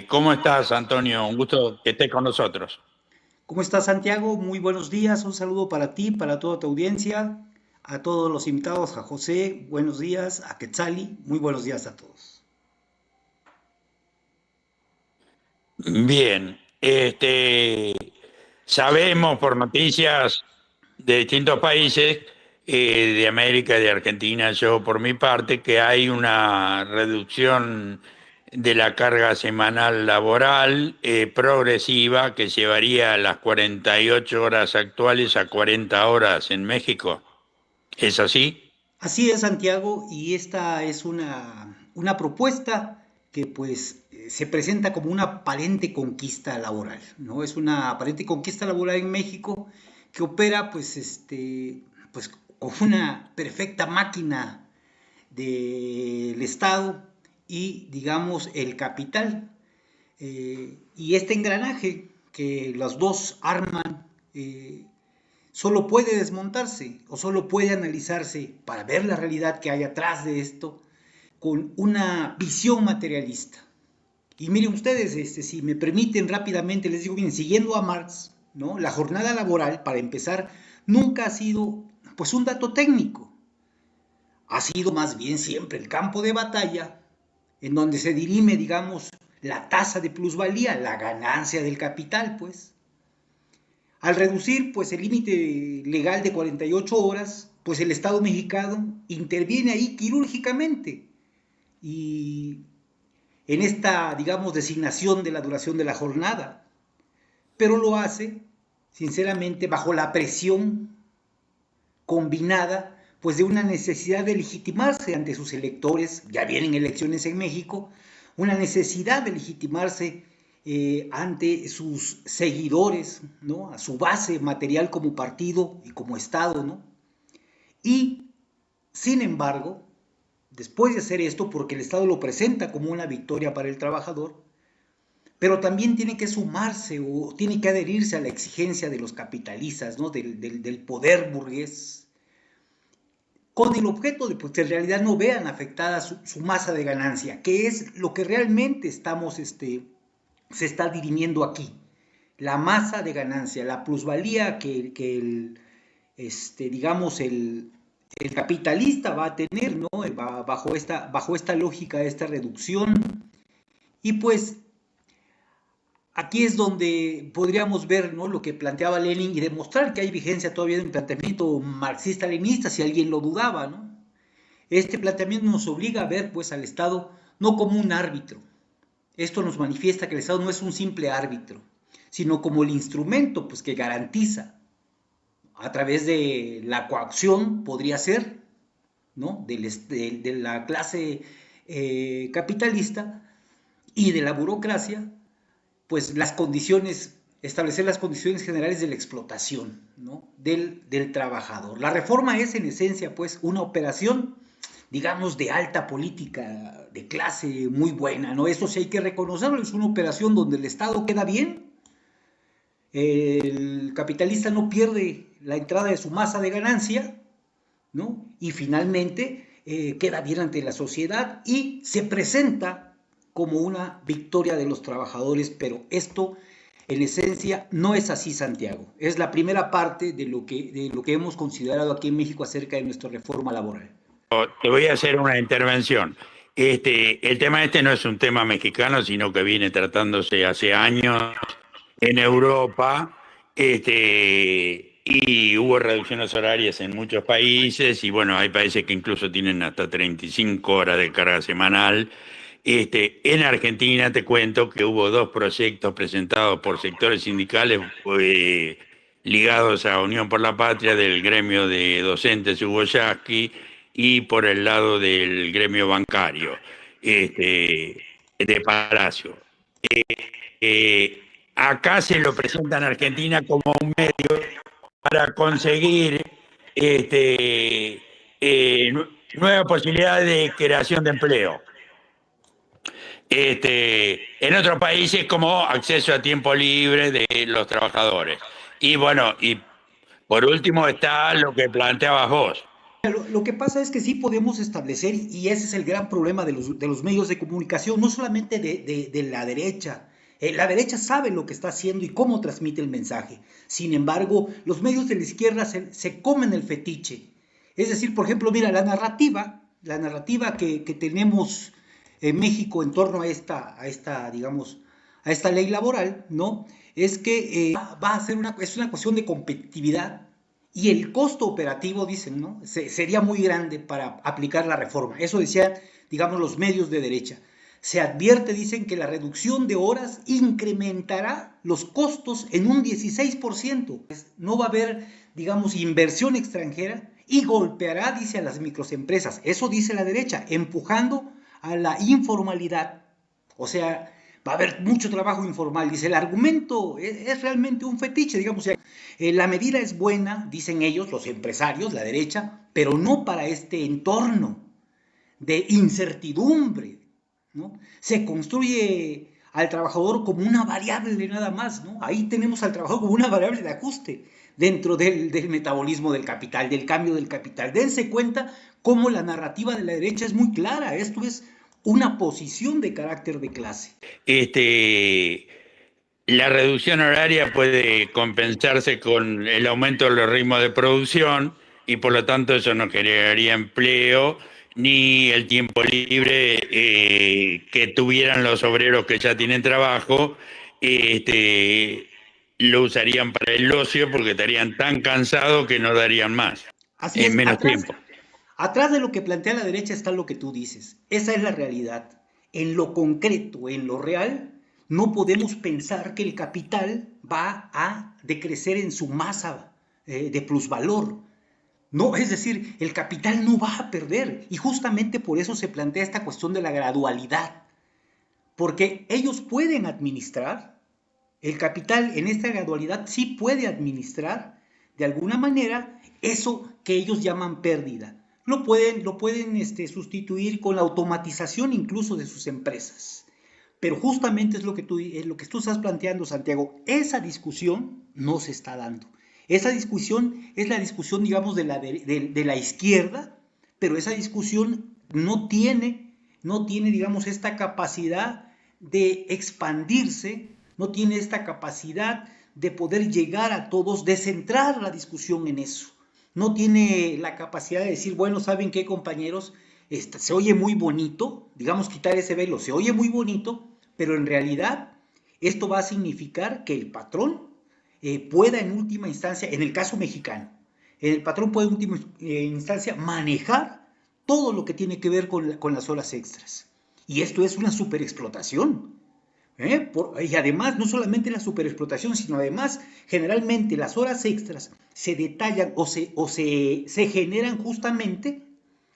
¿Cómo estás, Antonio? Un gusto que estés con nosotros. ¿Cómo estás, Santiago? Muy buenos días. Un saludo para ti, para toda tu audiencia, a todos los invitados, a José, buenos días, a Quetzali, muy buenos días a todos. Bien, sabemos por noticias de distintos países, de América y de Argentina, yo por mi parte, que hay una reducción de la carga semanal laboral progresiva que llevaría las 48 horas actuales a 40 horas en México. ¿Es así? Así es, Santiago, y esta es una propuesta que se presenta como una aparente conquista laboral, ¿no? Es una aparente conquista laboral en México que opera pues con una perfecta máquina del Estado y, digamos, el capital. Y este engranaje que los dos arman solo puede desmontarse o solo puede analizarse para ver la realidad que hay atrás de esto con una visión materialista. Y miren ustedes, si me permiten rápidamente, les digo bien, siguiendo a Marx, ¿no? La jornada laboral, para empezar, nunca ha sido pues un dato técnico, ha sido más bien siempre el campo de batalla en donde se dirime, digamos, la tasa de plusvalía, la ganancia del capital, pues. Al reducir, pues, el límite legal de 48 horas, pues el Estado mexicano interviene ahí quirúrgicamente y en esta, digamos, designación de la duración de la jornada, pero lo hace, sinceramente, bajo la presión combinada pues de una necesidad de legitimarse ante sus electores, ya vienen elecciones en México, una necesidad de legitimarse ante sus seguidores, ¿no? A su base material como partido y como Estado, ¿no? Y, sin embargo, después de hacer esto, porque el Estado lo presenta como una victoria para el trabajador, pero también tiene que sumarse o tiene que adherirse a la exigencia de los capitalistas, ¿no? Del poder burgués, con el objeto de pues, que en realidad no vean afectada su masa de ganancia, que es lo que realmente se está dirimiendo aquí. La masa de ganancia, la plusvalía que digamos, el capitalista va a tener, ¿no? Bajo esta lógica, esta reducción. Y pues aquí es donde podríamos ver, ¿no? Lo que planteaba Lenin y demostrar que hay vigencia todavía de un planteamiento marxista-leninista, si alguien lo dudaba, ¿no? Este planteamiento nos obliga a ver pues al Estado no como un árbitro. Esto nos manifiesta que el Estado no es un simple árbitro, sino como el instrumento pues, que garantiza a través de la coacción, podría ser, ¿no? De la clase capitalista y de la burocracia, pues las condiciones, establecer las condiciones generales de la explotación, ¿no? Del trabajador. La reforma es en esencia pues una operación digamos, de alta política de clase muy buena, ¿no? Eso sí hay que reconocerlo, es una operación donde el Estado queda bien, el capitalista no pierde la entrada de su masa de ganancia, ¿no? Y finalmente queda bien ante la sociedad y se presenta como una victoria de los trabajadores, pero esto en esencia no es así, Santiago. Es la primera parte de lo que hemos considerado aquí en México acerca de nuestra reforma laboral. Te voy a hacer una intervención. El tema este no es un tema mexicano, sino que viene tratándose hace años en Europa, y hubo reducciones horarias en muchos países, y bueno, hay países que incluso tienen hasta 35 horas de carga semanal. En Argentina te cuento que hubo dos proyectos presentados por sectores sindicales ligados a Unión por la Patria, del gremio de docentes Hugo Yasky, y por el lado del gremio bancario, de Palacio. Eh, Acá se lo presenta en Argentina como un medio para conseguir nuevas posibilidades de creación de empleo. En otros países como acceso a tiempo libre de los trabajadores. Y bueno, y por último está lo que planteabas vos. Lo que pasa es que sí podemos establecer, y ese es el gran problema de los medios de comunicación, no solamente de la derecha. La derecha sabe lo que está haciendo y cómo transmite el mensaje. Sin embargo, los medios de la izquierda se comen el fetiche. Es decir, por ejemplo, mira, la narrativa que tenemos en México en torno digamos, a esta ley laboral, ¿no? Es que va a ser es una cuestión de competitividad y el costo operativo, dicen, ¿no? Sería muy grande para aplicar la reforma. Eso decían, digamos, los medios de derecha. Se advierte, dicen, que la reducción de horas incrementará los costos en un 16%. No va a haber, digamos, inversión extranjera y golpeará, dice, a las microempresas. Eso dice la derecha, empujando a la informalidad. O sea, va a haber mucho trabajo informal. Dice, el argumento es realmente un fetiche, digamos. O sea, la medida es buena, dicen ellos, los empresarios, la derecha, pero no para este entorno de incertidumbre, ¿no? Se construye al trabajador como una variable nada más, ¿no? Ahí tenemos al trabajador como una variable de ajuste dentro del metabolismo del capital, del cambio del capital. Dense cuenta cómo la narrativa de la derecha es muy clara. Esto es una posición de carácter de clase. La reducción horaria puede compensarse con el aumento de los ritmos de producción y por lo tanto eso no generaría empleo ni el tiempo libre que tuvieran los obreros que ya tienen trabajo, lo usarían para el ocio porque estarían tan cansados que no darían más Así en es, menos tiempo. atrás de lo que plantea la derecha está lo que tú dices. Esa es la realidad. En lo concreto, en lo real, no podemos pensar que el capital va a decrecer en su masa de plusvalor. No, es decir, el capital no va a perder. Y justamente por eso se plantea esta cuestión de la gradualidad. Porque ellos pueden administrar, el capital en esta gradualidad sí puede administrar de alguna manera eso que ellos llaman pérdida. Lo pueden sustituir con la automatización incluso de sus empresas. Pero justamente es lo que tú estás planteando, Santiago. Esa discusión no se está dando. Esa discusión es la discusión, digamos, de la izquierda, pero esa discusión no tiene, digamos, esta capacidad de expandirse, no tiene esta capacidad de poder llegar a todos, de centrar la discusión en eso. No tiene la capacidad de decir, bueno, ¿saben qué, compañeros? Se oye muy bonito, digamos, quitar ese velo, se oye muy bonito, pero en realidad esto va a significar que el patrón pueda en última instancia, en el caso mexicano, el patrón puede en última instancia manejar todo lo que tiene que ver con las horas extras. Y esto es una superexplotación. Y además, no solamente la superexplotación, sino además, generalmente las horas extras se detallan o se generan justamente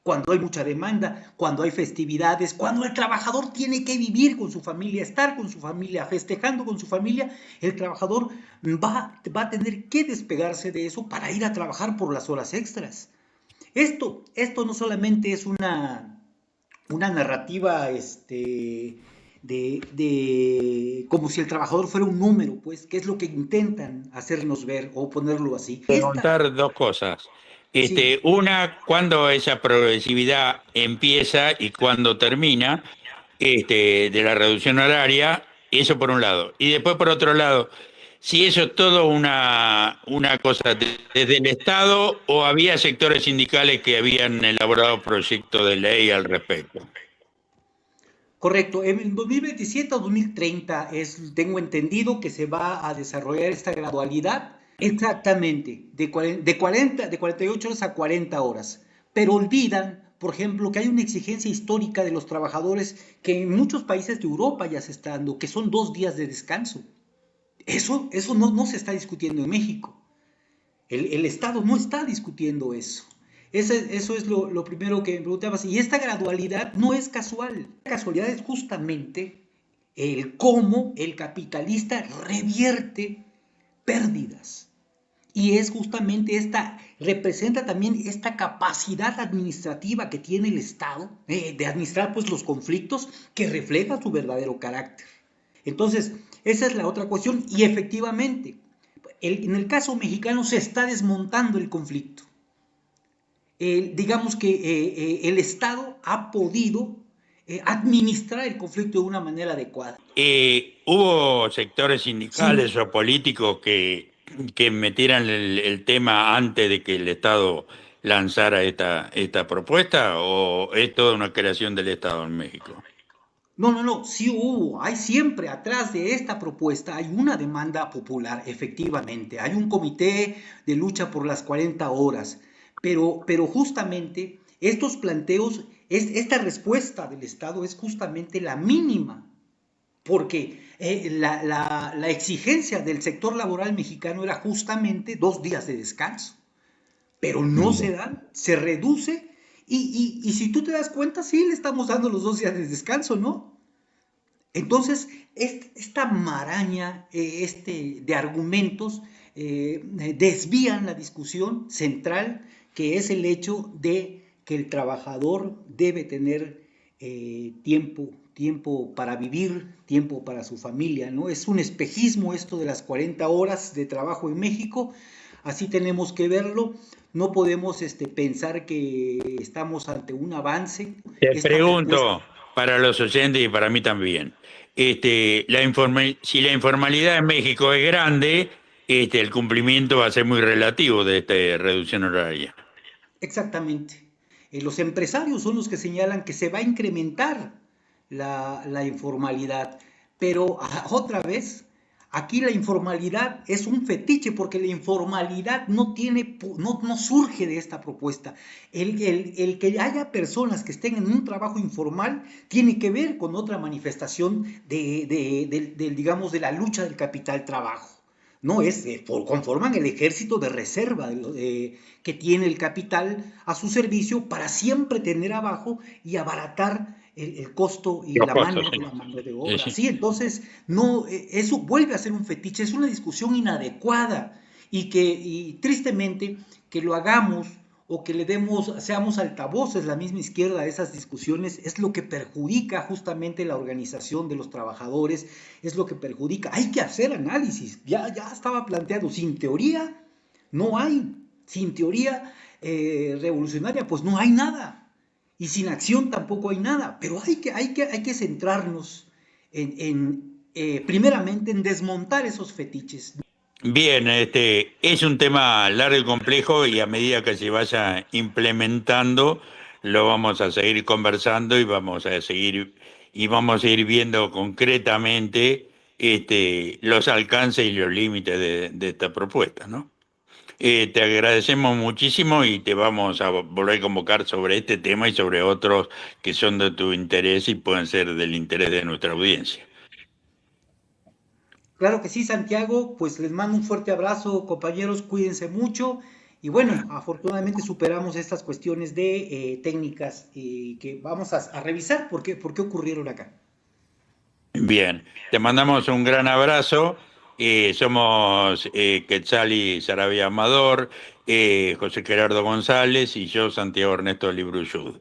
cuando hay mucha demanda, cuando hay festividades, cuando el trabajador tiene que vivir con su familia, estar con su familia, festejando con su familia, el trabajador va a tener que despegarse de eso para ir a trabajar por las horas extras. Esto no solamente es una narrativa como si el trabajador fuera un número, pues, que es lo que intentan hacernos ver o ponerlo así. Preguntar dos cosas. Sí, Una, ¿cuándo esa progresividad empieza y cuándo termina de la reducción horaria? Eso por un lado. Y después, por otro lado, si eso es todo una cosa desde el Estado o había sectores sindicales que habían elaborado proyectos de ley al respecto. correcto. En 2027 o 2030 tengo entendido que se va a desarrollar esta gradualidad. Exactamente, de 48 horas a 40 horas. Pero olvidan, por ejemplo, que hay una exigencia histórica de los trabajadores que en muchos países de Europa ya se está dando, que son 2 días de descanso. Eso no se está discutiendo en México. El Estado no está discutiendo eso. Eso es lo primero que me preguntabas. Y esta gradualidad no es casual. La casualidad es justamente el cómo el capitalista revierte pérdidas. Y es justamente representa también esta capacidad administrativa que tiene el Estado de administrar pues los conflictos que refleja su verdadero carácter. Entonces, esa es la otra cuestión y efectivamente, en el caso mexicano se está desmontando el conflicto. digamos que el Estado ha podido administrar el conflicto de una manera adecuada. ¿Hubo sectores Sí, sindicales o políticos que metieran el tema antes de que el Estado lanzara esta propuesta o es toda una creación del Estado en México? no, no, no, sí hubo, hay siempre atrás de esta propuesta, hay una demanda popular, efectivamente, hay un comité de lucha por las 40 horas, pero justamente estos planteos, esta respuesta del Estado es justamente la mínima, porque la exigencia del sector laboral mexicano era justamente 2 días de descanso, pero no se dan, se reduce, y si tú te das cuenta, sí le estamos dando los 2 días de descanso, ¿no? Entonces, esta maraña de argumentos desvían la discusión central, que es el hecho de que el trabajador debe tener tiempo para vivir, tiempo para su familia, ¿no? Es un espejismo esto de las 40 horas de trabajo en México, así tenemos que verlo, no podemos pensar que estamos ante un avance, Te esta propuesta. pregunto, para los oyentes y para mí también, si la informalidad en México es grande, el cumplimiento va a ser muy relativo de esta reducción horaria. Exactamente. Los empresarios son los que señalan que se va a incrementar la informalidad, pero otra vez, aquí la informalidad es un fetiche porque la informalidad no surge de esta propuesta. El que haya personas que estén en un trabajo informal tiene que ver con otra manifestación digamos, de la lucha del capital trabajo. No es, conforman el ejército de reserva que tiene el capital a su servicio para siempre tener abajo y abaratar el costo y Los la costos, mano, sí. la mano de Sí, obra. sí. Sí, entonces, no, eso vuelve a ser un fetiche, es una discusión inadecuada y tristemente que lo hagamos o que seamos altavoces, la misma izquierda, a esas discusiones, es lo que perjudica justamente la organización de los trabajadores, es lo que perjudica. Hay que hacer análisis, ya estaba planteado, sin teoría no hay, sin teoría revolucionaria, pues no hay nada. Y sin acción tampoco hay nada. Pero hay que centrarnos primeramente en desmontar esos fetiches. Bien, es un tema largo y complejo y a medida que se vaya implementando, lo vamos a seguir conversando y vamos a ir viendo concretamente los alcances y los límites de esta propuesta, ¿no? Te agradecemos muchísimo y te vamos a volver a convocar sobre este tema y sobre otros que son de tu interés y pueden ser del interés de nuestra audiencia. Claro que sí, Santiago, pues les mando un fuerte abrazo, compañeros, cuídense mucho. Y bueno, afortunadamente superamos estas cuestiones de técnicas que vamos a revisar por qué ocurrieron acá. Bien, te mandamos un gran abrazo. Somos Quetzali Sarabia Amador, José Gerardo González y yo, Santiago Ernesto Libruyud.